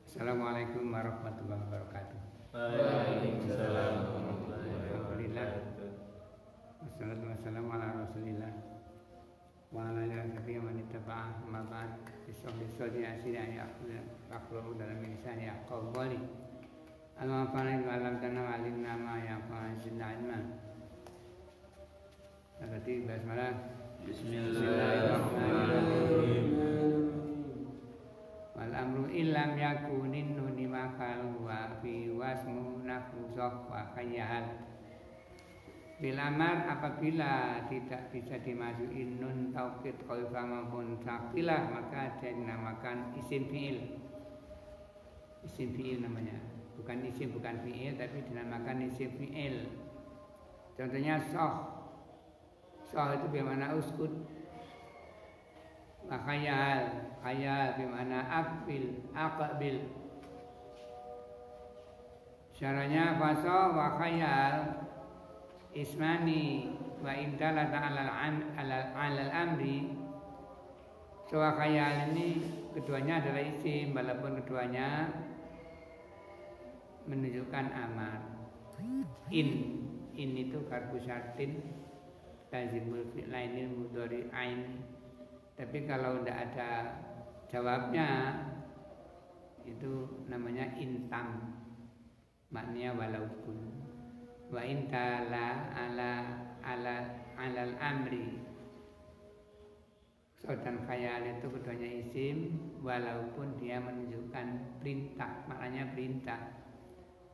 Assalamualaikum warahmatullahi wabarakatuh. Waalaikumsalam warahmatullahi wabarakatuh. Wassalatu wassalamu ala rasulillah wa ala alihi wa man ittaba'ah amma ba'd. Bismillahirrahmanirrahim. Asina yaqulu dalam lisan yaqul qali. Al-mafani wa alam tanam alimna ma yaqul zidna ilma. Berarti basmalah. Bismillahirrahmanirrahim. Wal amru illam yakunin nuni makal wa fi wasmu nafusah wa khayal. Bil amar apabila tidak bisa dimasukin nun taukid khalifah maupun sakilah maka dinamakan isim fi'il. Isim fi'il namanya. Bukan isim, bukan fi'il, tapi dinamakan isim fi'il. Contohnya soh. Soh itu bermakna uskut. Khayal, khayal bermakna aqbil. Caranya faso wa khayal ismani wa imdalata alal amri. So khayal ini keduanya adalah isim, walaupun keduanya menunjukkan amar. In itu karbu syartin lazimul fi'lainil mudhari'ain. Tapi kalau tidak ada jawabnya itu namanya intam, maknanya walaupun. Wa intala alal amri. So dan khayal itu keduanya isim walaupun dia menunjukkan perintah, maknanya perintah.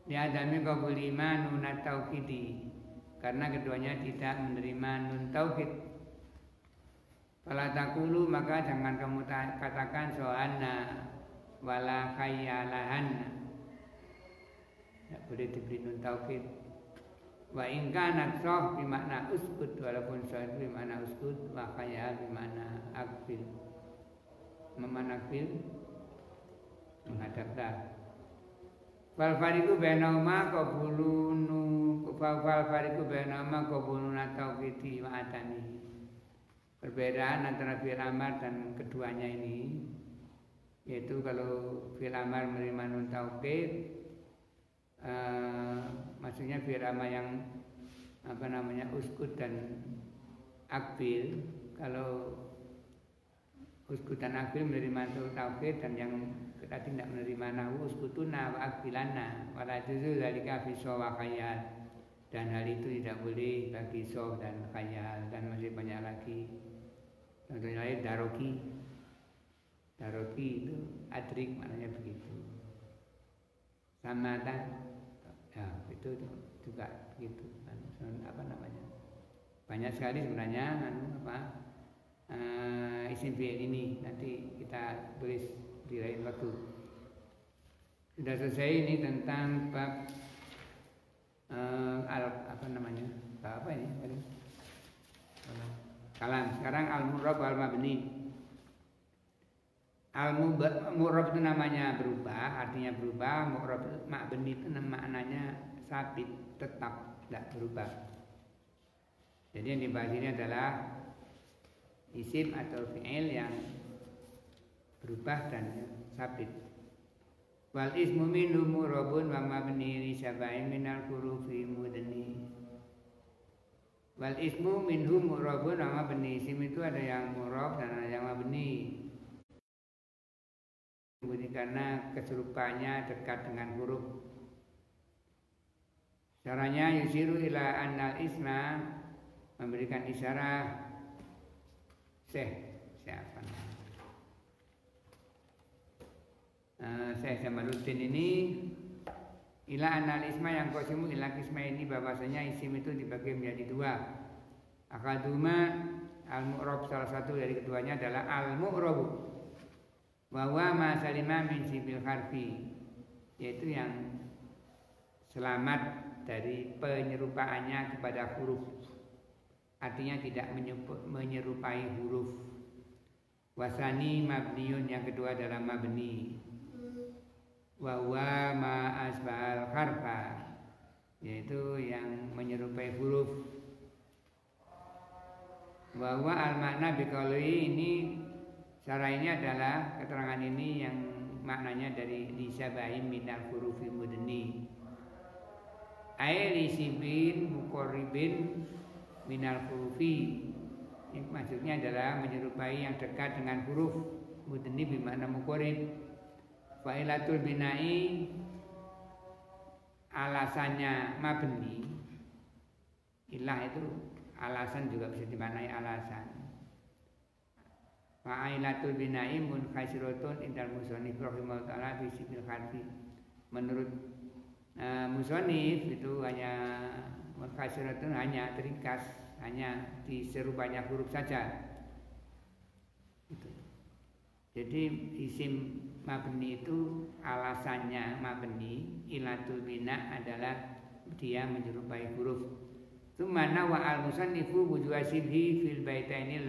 Dia adami qabul iman nun taukidi, karena keduanya tidak menerima nun taukid. Fala taqulu, maka jangan kamu katakan so'anna wala khayyalahanna. Tidak boleh diberi nun taukid. Wa in kanat soh bermakna uskut, walaupun soh itu bermakna uskut, wa khayyal bermakna akbil. Memanakbil menghadaplah. Fal fariqu bainahuma qabulunu taukidi wa atani. Perbedaan antara fi'il amar dan keduanya ini, yaitu kalau fi'il amar menerima nun taukid, maksudnya fi'il amar yang uskut dan akbil. Kalau uskut dan akbil menerima nun taukid dan yang tadi tidak menerima nahu uskutuna wa akbilana wala juzu dzalika fi wa khayal, dan hal itu tidak boleh bagi soh dan khayal, dan masih banyak lagi. Contohnya lain daroki itu adrik, maknanya begitu. Samatan, ya itu juga begitu. Banyak sekali sebenarnya isim fi'il ini, nanti kita tulis di lain waktu. Sudah selesai ini tentang bab bab apa ini? Kalam. Sekarang al-mu'rab wal mabni. Al-mu'rab itu namanya berubah, artinya berubah. Mu'rab mabni itu maknanya sabit, tetap, tidak berubah. Jadi yang dibahas ini adalah isim atau fi'il yang berubah dan sabit. Wal ismu minhu mu'rabun wa mabni li sab'in minal hurufi mudni. Wal ismu minhum mu'rabun wa mabni. Isim itu ada yang mu'rab dan ada yang mabni. Karena keserupaannya dekat dengan huruf. Caranya yusiru ila annal isma, memberikan isyarat siapa? Syekh Jamaluddin ini ila analisma yang qasimu ila kisma ini, bahwasanya isim itu dibagi menjadi dua. Akaduma al-mu'rab, salah satu dari keduanya adalah al-mu'rab. Wa huwa ma salima min sibil harfi, yaitu yang selamat dari penyerupaannya kepada huruf. Artinya tidak menyerupai huruf. Wasani mabniun, yang kedua adalah mabni. Wa huwa ma asbahal harfa, yaitu yang menyerupai huruf. Wa huwa al makna biqauli, ini cara ini adalah keterangan ini yang maknanya dari lisabahim minal hurufi mudni. Ai lisibin muqarribin minal hurufi. Ini maksudnya adalah menyerupai yang dekat dengan huruf mudni bermakna muqarrib. Fa'ilatul bina'i alasannya mabni. Ilah itu alasan juga bisa dimaknai alasan. Fa'ilatul bina'i munkhasiratun indal musannif rahimahullah ta'ala fi sibil harfi. Menurut musannif itu hanya munkhasiratun, hanya teringkas, hanya diserupanya huruf saja. Itu. Jadi isim mabni itu alasannya mabni, ilatul bina adalah dia menyerupai huruf. Tsumma wa al musannifu wujwa sibhi fil baitaini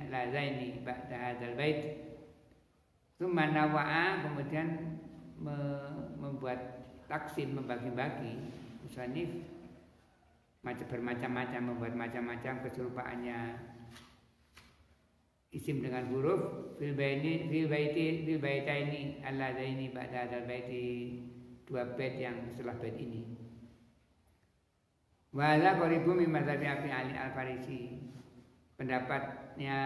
lazaini ba'da hadzal bait. Tsumma nawa'a, kemudian membuat taksim, membagi-bagi musannif bermacam-macam, membuat macam-macam keserupaannya isim dengan huruf fil baitaini allazaini ba'da hadzal baiti, dua bait yang setelah bait ini. Wa hadza qaribu min madzhabi Abi Ali Al-Farisi. Pendapatnya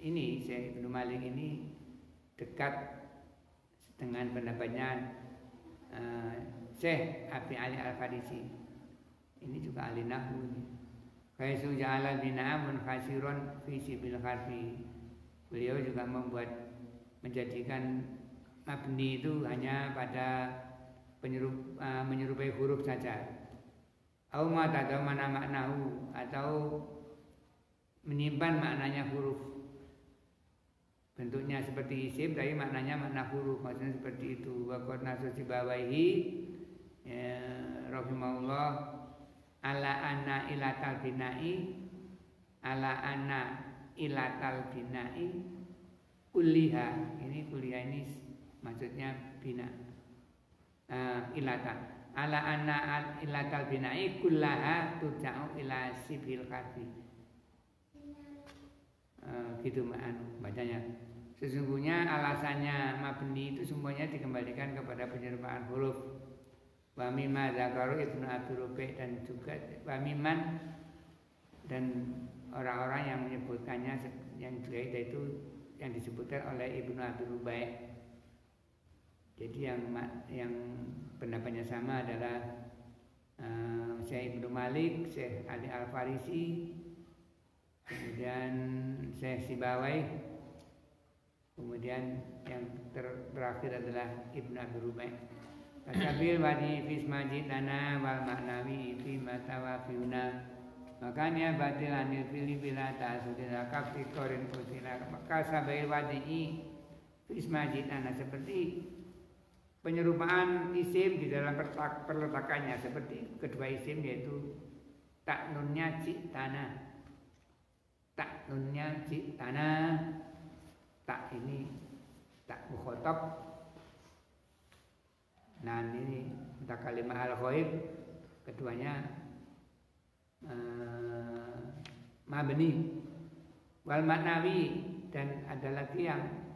ini Syekh Ibnu Malik ini dekat dengan pendapatnya Syekh Abi Ali Al-Farisi. Ini juga ahli nahwu ini. Kaisu ja'ala bina'a munkhasiron fi sibil harfi. Beliau juga menjadikan mabni itu hanya pada menyerupai huruf saja. Au ma tadamana maknahu, atau menyimpan maknanya huruf. Bentuknya seperti isim tapi maknanya makna huruf, maksudnya seperti itu. Wa qad nasusi bawaihi rahimahullah ala anna ilatal bina'i, ala anna ilatal bina'i kulliha. Ini kuliah ini maksudnya bina ilatan. Ala anna ilatal bina'i kullaha turja'u ila sibil harfi. Gitu bacanya. Sesungguhnya alasannya mabni itu semuanya dikembalikan kepada penyerupaan huruf. Wa mimma dzakaru Ibnu Abi Rubai, dan juga wa mimman, dan orang-orang yang menyebutkannya yang juga itu yang disebutkan oleh Ibnu Abi Rubai. Jadi yang pendapatnya sama adalah Syekh Ibnu Malik, Syekh Ali Al-Farisi, kemudian Syekh Sibawai, kemudian yang terakhir adalah Ibnu Abi Rubai. Kasabil wadi fismaji tanah wal maknawi fi matawafiuna. Makanya batil anil fili bila ta'asudina kafti korin kusila. Maka sabil wadi fismaji tanah, seperti penyerupaan isim di dalam perletakannya, seperti kedua isim yaitu tak nunnya cik tanah, tak nunnya cik tanah, tak ini tak mukhotob. Nah ini tak kalimah al-ghaib, keduanya mabni. Wal maknawi, dan ada lagi yang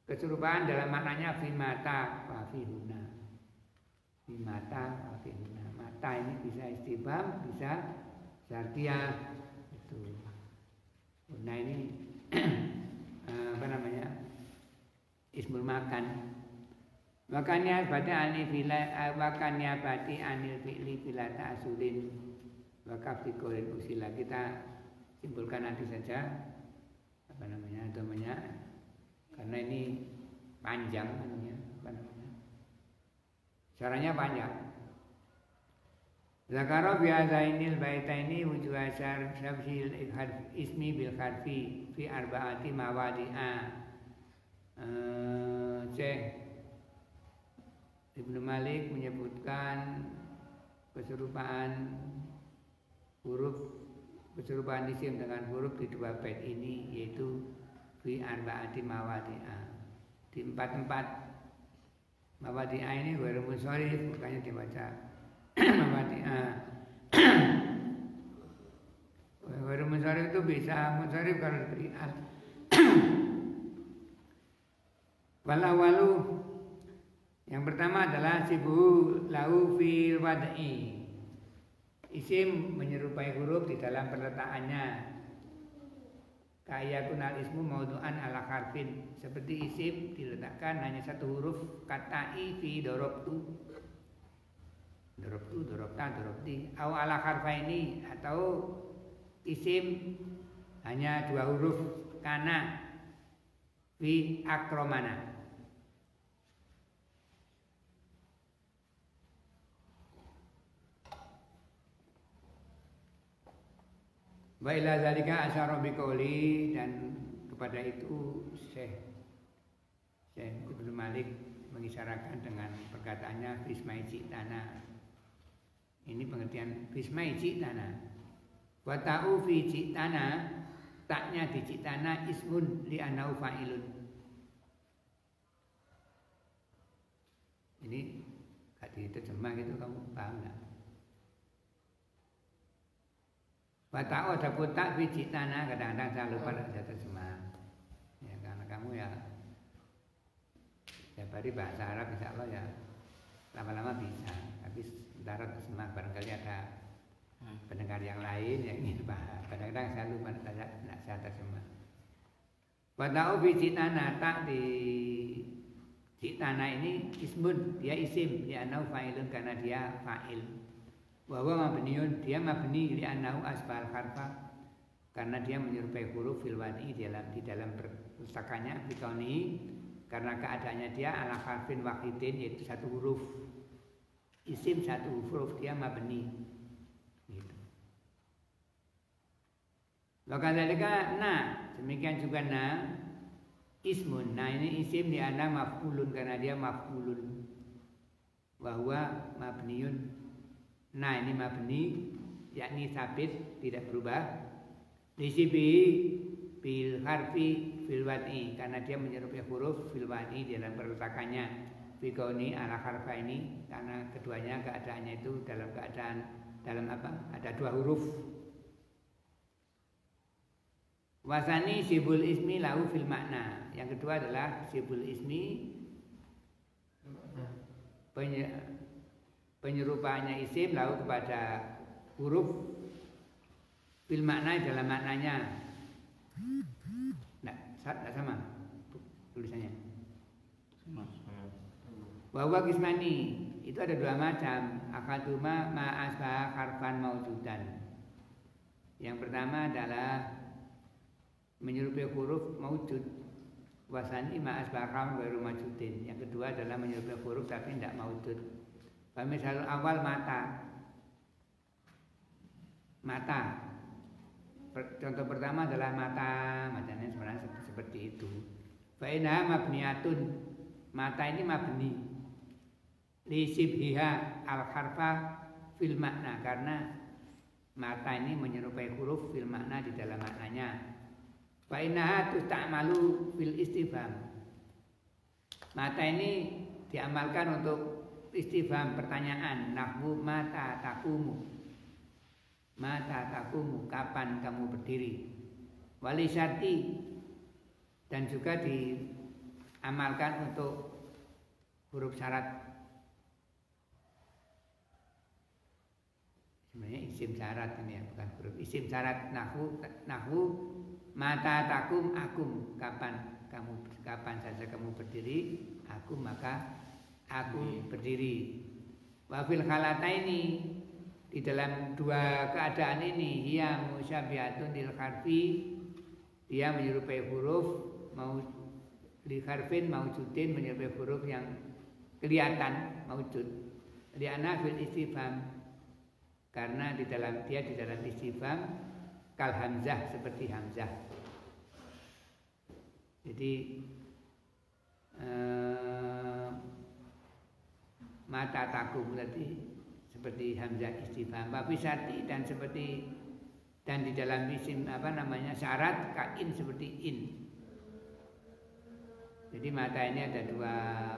keserupaan dalam maknanya fi mata wa fi huna. Fi mata wa fi huna. Mata ini bisa istibham, bisa syartiyah itu. Nah ini apa namanya? Ismul makan. Makanya pada anil bila wakanya bati anil fi'li bila ta'asulin wakaf dikorin usila. Kita simpulkan nanti saja apa namanya domanya, karena ini panjang namanya, apa namanya, caranya panjang. Zakara bi'adzainil baitaini wujuha syabhil ismi bil harfi fi arba'ati mawadi'a. Syekh Ibnu Malik menyebutkan keserupaan isim dengan huruf di dua bait ini, yaitu fi arba'ati mawadi'a, di 4 tempat. Mawadi'a ini ghairu munsharif, makanya dibaca mawadi'a. Ghairu munsharif itu bisa munsharif kalau diberi al. Walawalu yang pertama adalah sibu lau fil wad'i. Isim menyerupai huruf di dalam peletakannya. Kaya kunal ismu maudu'an ala harfin, seperti isim diletakkan hanya satu huruf, katai fi dorobtu, dorobta, dorobti, au ala harfaini, atau isim hanya dua huruf, kana fi akromana. Wa ila zalika asyara biqauli, dan kepada itu Syekh Ibnu Malik mengisyaratkan dengan perkataannya bismai ji'tana. Ini pengertian bismai ji'tana. Wa ta'u fi ji'tana, taknya di ji'tana ismun li anau fa'ilun. Ini gak diterjemah gitu, kamu paham enggak? Wata'u ada kotak biji tanah, kadang-kadang saya lupa ada terjemah. Ya karena kamu ya hari bahasa Arab insya Allah ya lama-lama bisa. Tapi sementara terjemah barangkali ada pendengar yang lain yang ingin paham. Kadang-kadang saya lupa saya terjemah. Wata'u biji tanah, tak di tanah ini ismun, dia isim, dia anau fa'ilun karena dia fa'il. Bahwa mabniun, dia mabni li annahu asbal harfa, karena dia menyerupai huruf fil wadi di dalam perletakannya, bikauni, karena keadaannya dia ala harfin wahidin, yaitu satu huruf isim, satu huruf, dia mabni gitu. Wakadzalika na, demikian juga na ismun. Nah ini isim di anda maf'ulun karena dia maf'ulun, bahwa mabniun. Nah ini mabni, yakni sabit, tidak berubah. Disibi bil harfi fil wad'i, karena dia menyerupai huruf fil wad'i dalam perletakannya. Bikauni ala harfa ini, karena keduanya keadaannya itu dalam keadaan dalam apa? Ada dua huruf. Wasani sibul ismi lahu fil makna. Yang kedua adalah sibul ismi, penyerupaannya isim lalu kepada huruf fil makna dalam maknanya. Tidak sama tulisannya. Bahwa kismani itu ada dua macam. Akaduma ma'asbah harfan maujudan. Yang pertama adalah menyerupai huruf maujud. Wasani ma'asbah harfan ghairu maujudin. Yang kedua adalah menyerupai huruf tapi tidak maujud. Misal awal mata. Contoh pertama adalah mata, macamnya sebenarnya seperti itu. Fa'inha mabniyatun, mata ini mabni. Li sibhiha al harfa fil makna, karena mata ini menyerupai huruf fil makna di dalam maknanya. Fa'inha tusta'malu fil istifham. Mata ini diamalkan untuk istifham, pertanyaan. Nahwu mata takumu, mata takumu, kapan kamu berdiri. Wali syarti, dan juga diamalkan untuk huruf syarat. Sebenarnya isim syarat ini ya, bukan huruf isim syarat. Nahwu mata takum akum, kapan saja kamu berdiri, aku maka aku berdiri. Wafil khalataini, di dalam dua keadaan ini, hiya musyabihatun lil harfi, dia menyerupai huruf, mau li harfin maujudin, menyerupai huruf yang kelihatan maujud. Li ana fil istifham, karena di dalam istifham kal hamzah, seperti hamzah. Jadi mata takum berarti seperti hamzah istifham, babi syarti, dan di dalam isim syarat kain seperti in. Jadi mata ini ada dua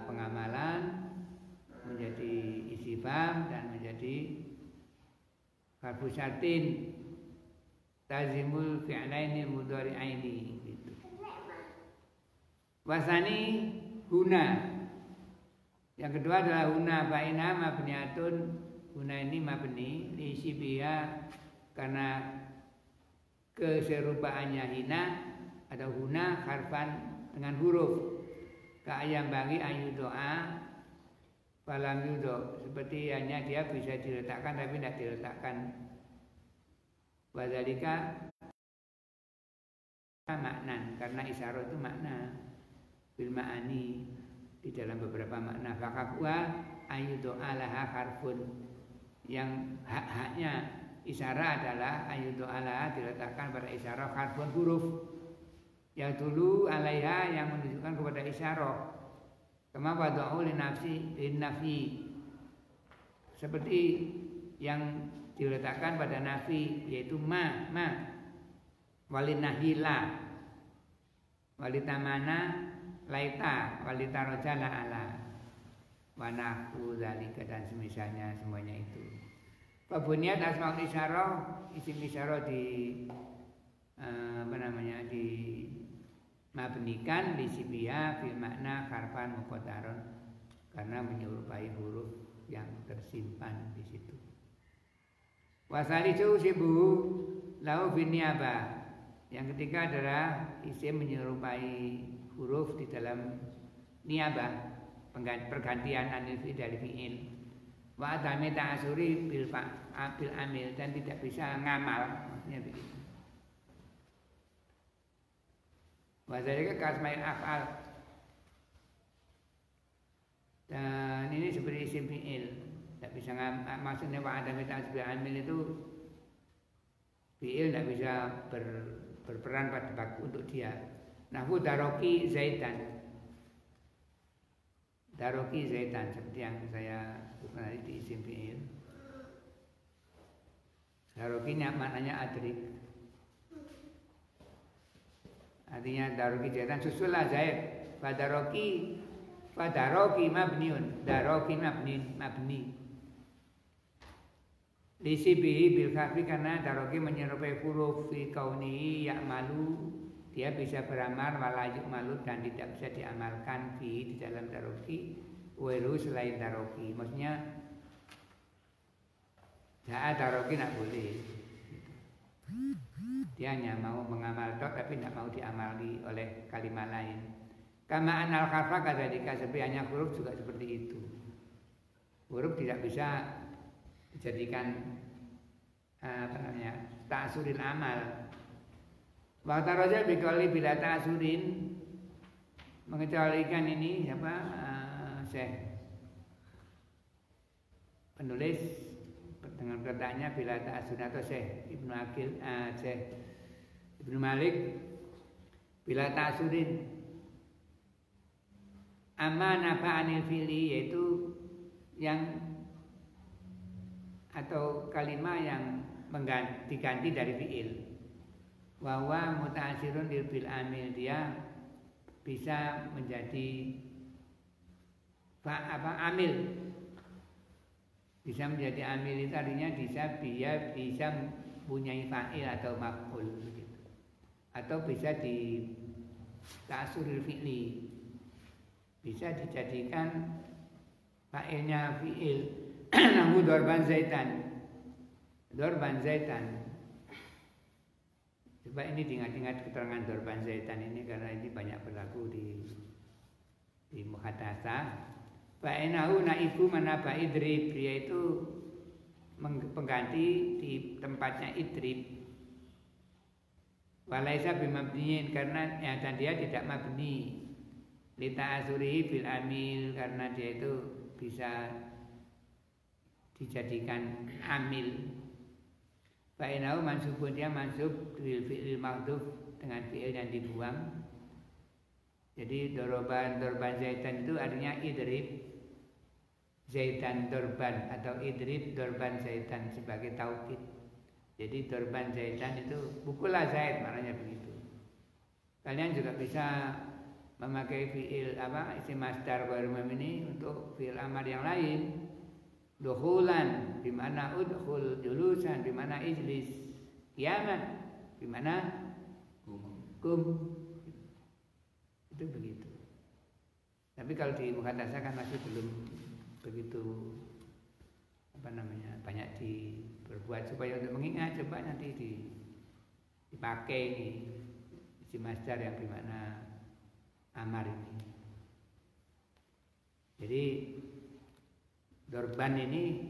pengamalan, menjadi istifham dan menjadi harfu syartin tazimul fi'laini mudhari'aini gitu. Wasani huna. Yang kedua adalah huna fa'ina mabniyatun. Huna ini mabni diisi biha karena keserupaannya hina atau huna harfan dengan huruf. Ka'ayam bagi ayu doa falam yudo, seperti hanya dia bisa diletakkan tapi tidak diletakkan. Wadzalika makna, karena isyarah itu makna bil ma'ani di dalam beberapa makna. Fakakwa ayu doa laha harfun, yang haknya isyarah adalah ayu doa laha diletakkan pada isyarah harfun huruf yang dulu alaiha yang menunjukkan kepada isyarah. Kama wada'u linafsi, seperti yang diletakkan pada nafi, yaitu ma walinahila walitamana laita walitarojala ala wanahu zalika, dan semisalnya semuanya itu. Pabuniat asmaul isyarah, isim isyarah di di mabnikan di sibia fil makna harfan muqaddaron, karena menyerupai huruf yang tersimpan di situ. Wasalisu sibu lau bin niabah, yang ketiga adalah isim menyerupai huruf di dalam niabah, pergantian anil fi dari fi'il. Wa adami ta'asuri bil amil, dan tidak bisa ngamal, maksudnya begitu. Wadzalika kasmail af'al, dan ini seperti isim fi'il, tidak bisa maksudnya wa adami ta'asuri amil itu fi'il tidak bisa berperan pada baku untuk dia. Nahwu daroki zaitan, daroki zaitan, seperti yang saya sebutkan tadi di isim fi'il. Daroki maknanya adrik, artinya daroki zaitan, susulah zaid. Fadaroki mabniun, daroki mabni lisibihi bil khafi, karena daroki menyerupai huruf fi kaunihi ya'malu, dia bisa beramal wala yu'malu, dan tidak bisa diamalkan fi di dalam daroki wairu selain daroki. Maksudnya daroki tidak boleh, dia hanya mau mengamal tok tapi tidak mau diamali oleh kalimat lain. Kama anal khafa kadzalika, seperti hanya huruf juga seperti itu. Huruf tidak bisa dijadikan ta'asuril amal. Wa taraja biqali bila ta'asurin, mengecualikan ini siapa? Syekh penulis dengan perkataannya bila ta'asur, atau Syekh Ibnu Aqil, Syekh Ibnu Malik, bila ta'asurin amma nafa'anil fi'li, yaitu yang atau kalimat yang diganti dari fi'il. Wa huwa muta'assirun bil amil, dia bisa menjadi amil, bisa menjadi amil, itu artinya dia bisa mempunyai fa'il atau maf'ul begitu, atau bisa di ta'assuril fi'li, bisa dijadikan fa'ilnya fi'il. Nahu dorban zaitan, coba ini diingat-ingat keterangan dorban zaitan ini, karena ini banyak berlaku di muhadasah. Fa'inahu naibu manaba idrib, yaitu pengganti di tempatnya idrib. Walaisa bimabniin, karena dan dia tidak mabni. Lita asuri bil amil, karena dia itu bisa dijadikan amil. Fa'inahu mansubun, dia mansub bil fi'il mahdhuf, dengan fi'il yang dibuang. Jadi dorban zaitan itu artinya idrib zaitan dorban, atau idrib dorban zaitan sebagai taukid. Jadi dorban zaitan itu pukullah zaid, maknanya begitu. Kalian juga bisa memakai fi'il isim masdar ghair ini untuk fi'il amar yang lain. Dukhulan bimana udkhul, julusan bimana ijlis, qiyaman bimana kum. Itu begitu. Tapi kalau di muhatasah kan masih belum begitu banyak diperbuat supaya untuk mengingat, coba nanti dipakai ini isi masdar yang bermakna amar ini. Jadi dorban ini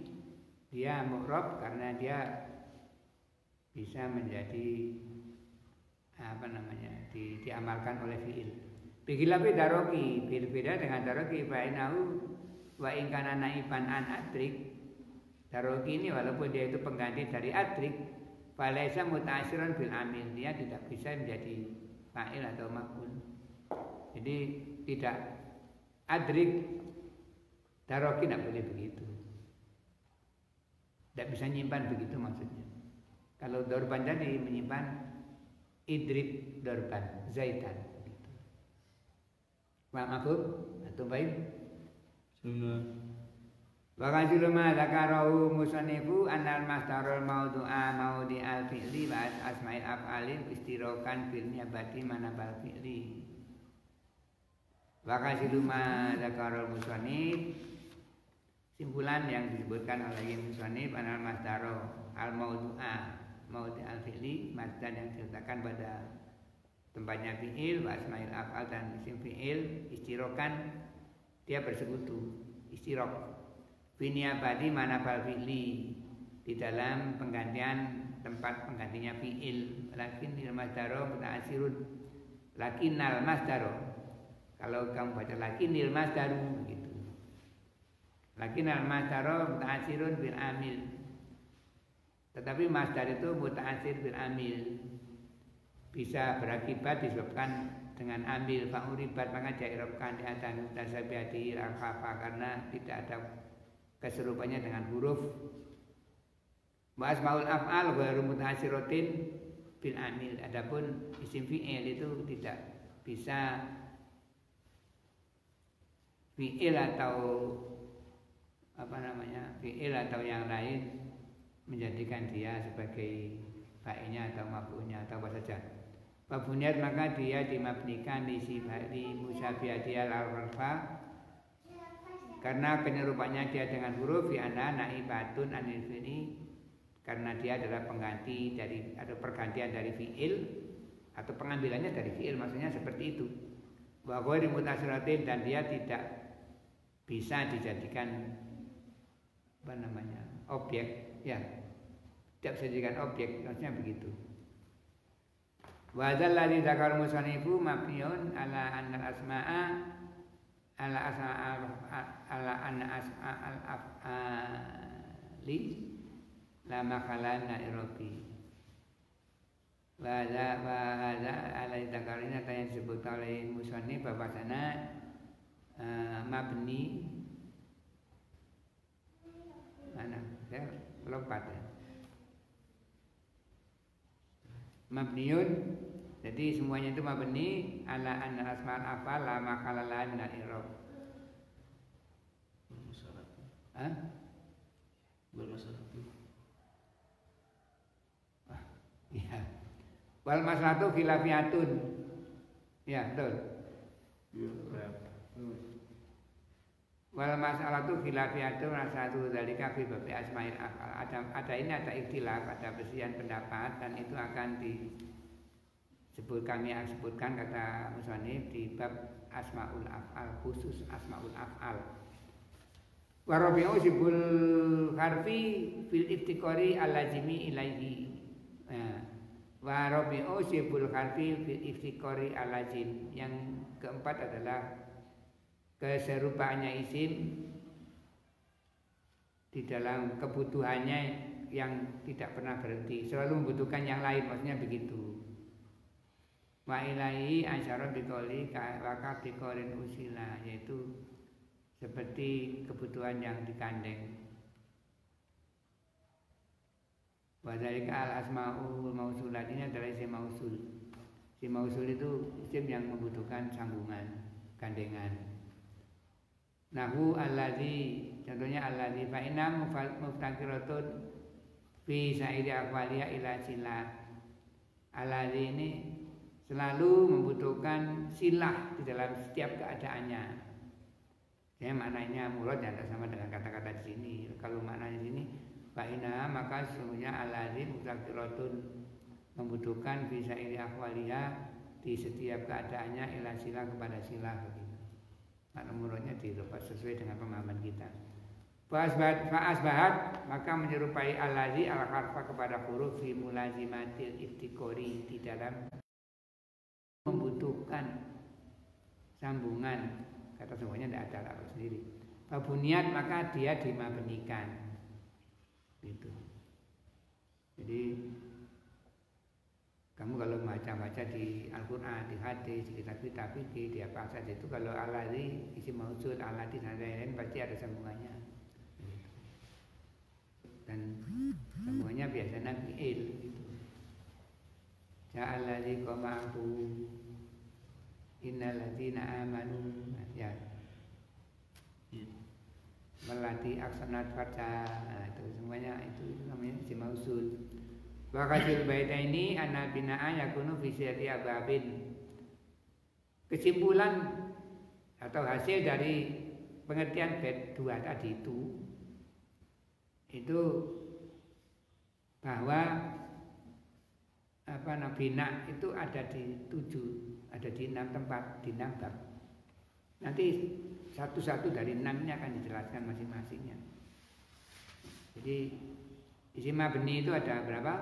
dia mu'rab karena dia bisa menjadi diamalkan oleh fi'il. Bikilapi daroki, berbeda dengan daroki fa'inahu wa ingkana naiban an adrik. Daroki ini walaupun dia itu pengganti dari adrik, falaisa muta'asyiran bil amil, dia tidak bisa menjadi fa'il atau maf'ul. Jadi tidak adrik, daroki tidak boleh begitu. Tidak bisa nyimpan begitu maksudnya. Kalau dorban tadi menyimpan idrik dorban, zaitan. Gitu. Paham aku? Atau baik? Sunnah. Wa kajilu ma dzakarahu musannifu annal masdarul mawdu'a maudi al fi'li wa asma'il af'alin istirokan fil niyabati manabal fi'li. Wa kajilu ma dzakarul musannif, simpulan yang disebutkan oleh musannif annal masdarul al mawdu'a maudi al fi'li, masdar yang diletakkan pada tempatnya fi'il wa asma'il af'al dan isim fi'il istirokan, dia bersekutu, istirok Biniabadi manabal fi'li, di dalam penggantian tempat penggantinya fi'il. Lakinnal masdaro muta'assirun, lakinnal masdaro, kalau kamu baca lakinnil masdaru gitu, lakinnal masdaro muta'assirun bil amil, tetapi masdar itu muta'assir bil amil, bisa berakibat disebabkan dengan amil. Fa'uribat maka jairabkan di atas mutasabiati al-khafa, karena tidak ada keserupannya dengan huruf. Wa asmaul af'al ghairu muta'assiratin bil amil. Adapun isim fi'il itu tidak bisa fi'il atau fi'il atau yang lain menjadikan dia sebagai fa'ilnya atau maf'ulnya atau apa saja. Fabuniyat maka dia dimabnikan di musyabihati al-harfa, karena penyerupannya dia dengan huruf fi anna naibatun anil fi'li, karena dia adalah pengganti dari atau pergantian dari fi'il atau pengambilannya dari fi'il, maksudnya seperti itu. Wa ghairu muta'assiratin, dan dia tidak bisa dijadikan objek, ya. Tidak bisa dijadikan objek, maksudnya begitu. Wa dzal ladzi dzakar musannifu mabniun ala anna asma'a ala anna as'al af'ali la makalan na'irobi. Wa hadza ala dzakarin yang disebut oleh musannif bahwasana mabni mana saya lompat ya. Mabniun, jadi semuanya itu mabni ala anna asmal afal la makalalan na i'rab. Bermasalah. Iya. Wal maslahatu khilafiyatun. Ya, betul. Wal masalatu khilafiyatun rasatu dzalika fi bab asmail afal. Ada ikhtilaf, ada perselisihan pendapat, dan itu akan kami sebutkan kata musannif di bab asmaul afal, khusus asmaul afal. Wa rabi'u sibul harfi fil iftiqari al-lazimi ilaihi. Wa rabi'u sibul harfi fil iftiqari al-lazim. Yang keempat adalah keserupaannya isim di dalam kebutuhannya yang tidak pernah berhenti, selalu membutuhkan yang lain, maksudnya begitu. Wa ilaihi asyara biqoli ka biqolin usila, yaitu seperti kebutuhan yang digandeng. Wa dzalika al asmaul mausulat, ini adalah isim mausul. Isim mausul itu isim yang membutuhkan sambungan, gandengan. Nahu allazi, contohnya allazi fa inna muftaqiratun fi sa'iri aqwaliya ila silah. Allazi ini selalu membutuhkan silah di dalam setiap keadaannya. Saya maknanya murad yang sama dengan kata-kata di sini. Kalau maknanya di sini fa'ina maka sesungguhnya al-ladzi mutaqiratun membutuhkan bisa iri akhwaliha di setiap keadaannya ila sila kepada sila begitu. Makna muradnya dilepas sesuai dengan pemahaman kita. Fa'asbahat maka menyerupai al-ladzi al-harfa kepada huruf fi mulazimatil iftiqori di dalam membutuhkan sambungan. Kata semuanya tidak ada lalu sendiri. Babuniat maka dia dimabenikan. Gitu. Jadi kamu kalau baca-baca di Al-Quran, di hadis, di kitab-kitab fikih, di apa saja itu kalau al-ladzi isim mausul, al-ladzi dan lain-lain pasti ada sambungannya. Gitu. Dan sambungannya biasanya fi'il. Gitu. Ja'al-ladzi qama'ahu innal ladzina amanu ya melati aksanat farca. Nah, itu semuanya itu namanya isim mausul. Wa qasul baitaini anna binaan yakunu fi siyati ababin. Kesimpulan atau hasil dari pengertian bait dua tadi itu bahwa bina itu ada di 7, ada di 6 tempat, di 6 bab. Nanti satu-satu dari 6 ini akan dijelaskan masing-masingnya. Jadi isim mabni itu ada berapa?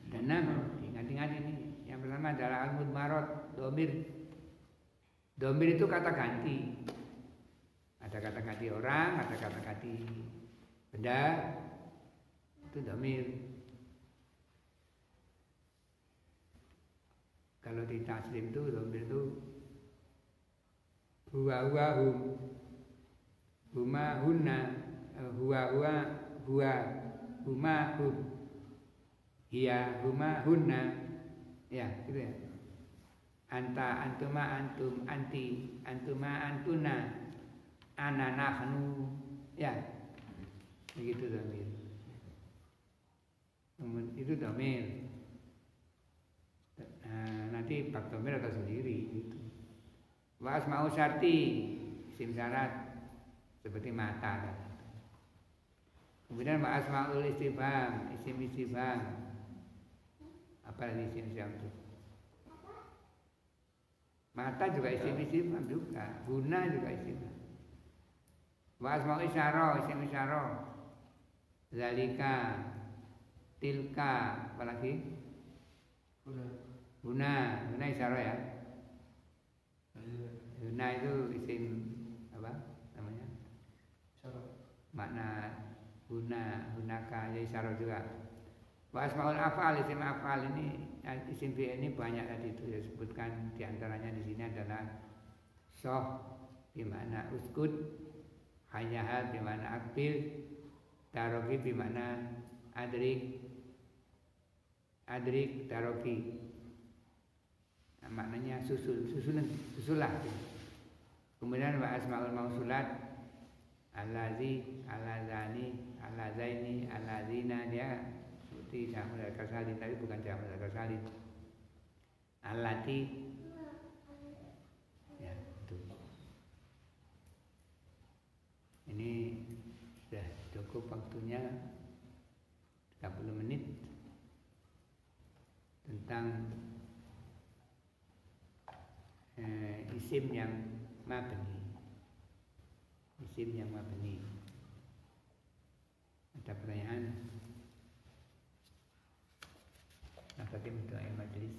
Ada 6. Ingat-ingat ini. Yang pertama adalah al-mudmarot, domir. Domir itu kata ganti. Ada kata ganti orang, ada kata ganti benda. Itu domir. Kalau di taslim itu domir itu huwa hum, huma hunna, huwa huma hum, hiya huma hunna, ya gitu ya. Anta antuma antum anti antuma antuna ana nahnu, ya begitu domir. Itu domir. Nah, nanti bab domir atau sendiri gitu. Wa asma'u syarti isim syarat seperti mata. Kemudian wa asma'ul istifham, isim istifham. Apa lagi isim istifham itu? Mata juga isim istifham juga, guna juga isim. Wa asma'ul isyarah, isim isyarah. Zalika, tilka, apa lagi? Guna isyarah ya. Guna itu isim apa namanya? Makna guna, gunaka ya isyarah juga. Wa asmaul af'al, isim af'al ini isim fi'il ini banyak tadi itu disebutkan, di antaranya di sini adalah soh bermakna uskut, hayahal bermakna akbil, taroki bermakna adrik, taroki. Nah, maknanya susulah. Kemudian wa asmaul mausulat allazi, allazani, allazaini, allazina, dia seperti jamak mudzakkar salim tapi bukan jamak mudzakkar salim. Allati, ya itu. Ini sudah cukup waktunya 30 menit tentang isim yang mabni. Isim yang mabni. Ada pertanyaan? Apa kita doa majelis?